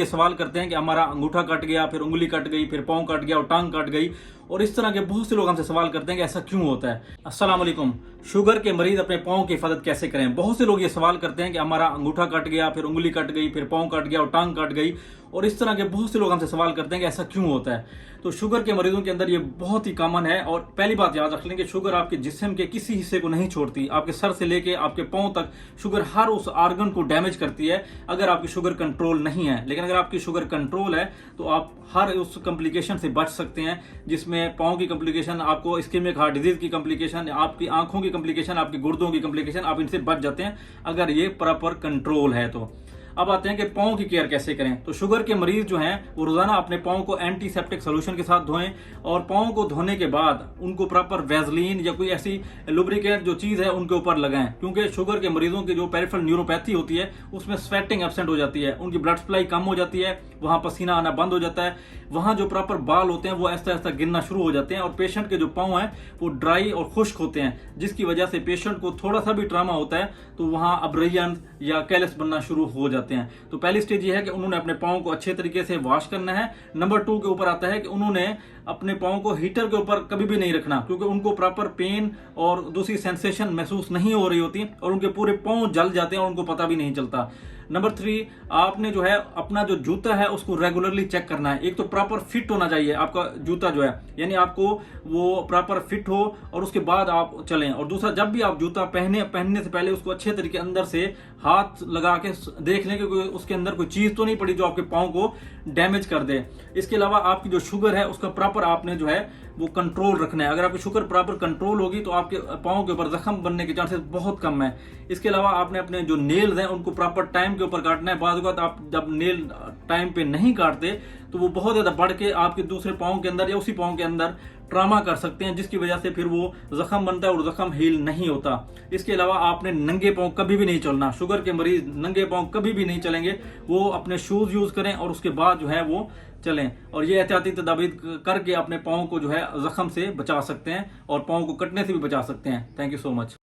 ये सवाल करते हैं कि हमारा अंगूठा कट गया, फिर उंगली कट गई, फिर पाँव कट गया और टांग कट गई। और इस तरह के बहुत से लोग हमसे सवाल करते हैं कि ऐसा क्यों होता है। अस्सलाम वालेकुम। शुगर के मरीज अपने पाँव की हिफाजत कैसे करें? बहुत से लोग ये सवाल करते हैं कि हमारा अंगूठा कट गया, फिर उंगली कट गई, फिर पाँव कट गया और टांग कट गई। और इस तरह के बहुत से लोग हमसे सवाल करते हैं कि ऐसा क्यों होता है। तो शुगर के मरीजों के अंदर ये बहुत ही कॉमन है। और पहली बात याद रख लें कि शुगर आपके जिस्म के किसी हिस्से को नहीं छोड़ती। आपके सर से लेके आपके पाँव तक शुगर हर उस आर्गन को डैमेज करती है अगर आपकी शुगर कंट्रोल नहीं है। लेकिन अगर आपकी शुगर कंट्रोल है तो आप हर उस कॉम्प्लिकेशन से बच सकते हैं, जिसमें पाँव की कॉम्प्लिकेशन, आपको इस्केमिक हार्ट डिजीज की कॉम्प्लिकेशन, आपकी आंखों की कॉम्प्लिकेशन, आपकी गुर्दों की कॉम्प्लिकेशन, आप इनसे बच जाते हैं अगर ये प्रॉपर कंट्रोल है। तो अब आते हैं कि पाँव की केयर कैसे करें। तो शुगर के मरीज जो हैं वो रोजाना अपने पाँव को एंटीसेप्टिक सोल्यूशन के साथ धोएं और पाँव को धोने के बाद उनको प्रॉपर वैसलीन या कोई ऐसी लुब्रिकेंट जो चीज़ है उनके ऊपर लगाएं। क्योंकि शुगर के मरीजों की जो पेरिफेरल न्यूरोपैथी होती है उसमें स्वेटिंग एब्सेंट हो जाती है, उनकी ब्लड सप्लाई कम हो जाती है, वहाँ पसीना आना बंद हो जाता है, वहाँ जो प्रॉपर बाल होते हैं वो ऐसा ऐसा गिरना शुरू हो जाते हैं और पेशेंट के जो पाँव हैं वो ड्राई और खुश्क होते हैं, जिसकी वजह से पेशेंट को थोड़ा सा भी ट्रामा होता है तो वहाँ अब्रेजन या कैलस बनना शुरू हो जाते हैं। तो पहली स्टेज ये है कि उन्होंने अपने पाँव को अच्छे तरीके से वॉश करना है। नंबर 2 के ऊपर आता है कि उन्होंने अपने पाँव को हीटर के ऊपर कभी भी नहीं रखना, क्योंकि उनको प्रॉपर पेन और दूसरी सेंसेशन महसूस नहीं हो रही होती और उनके पूरे पाँव जल जाते हैं और उनको पता भी नहीं चलता। नंबर 3, आपने जो है अपना जो जूता है उसको रेगुलरली चेक करना है। एक तो प्रॉपर फिट होना चाहिए आपका जूता जो है, यानी आपको वो प्रॉपर फिट हो और उसके बाद आप चलें। और दूसरा, जब भी आप जूता पहनने से पहले उसको अच्छे तरीके अंदर से हाथ लगा के देख लें कि उसके अंदर कोई चीज तो नहीं पड़ी जो आपके पाँव को डैमेज कर दे। इसके अलावा आपकी जो शुगर है उसका प्रॉपर आपने जो है वो कंट्रोल रखना है। अगर आपकी शुगर प्रॉपर कंट्रोल होगी तो आपके पाँव के ऊपर जख्म बनने के चांसेस बहुत कम है। इसके अलावा आपने अपने जो नेल्स हैं उनको प्रॉपर टाइम के ऊपर काटना है। बाद आप जब नेल टाइम पे नहीं काटते तो वो बहुत ज्यादा बढ़ के आपके दूसरे पाँव के अंदर या उसी पाँव के अंदर ट्रामा कर सकते हैं, जिसकी वजह से फिर वो जख्म बनता है और जख्म हील नहीं होता। इसके अलावा आपने नंगे पाँव कभी भी नहीं चलना। शुगर के मरीज नंगे पाँव कभी भी नहीं चलेंगे, वो अपने शूज यूज करें और उसके बाद जो है वो चलें। और ये एहतियाती तदाबीर करके अपने पाँव को जो है जख्म से बचा सकते हैं और पाँव को कटने से भी बचा सकते हैं। Thank you so much.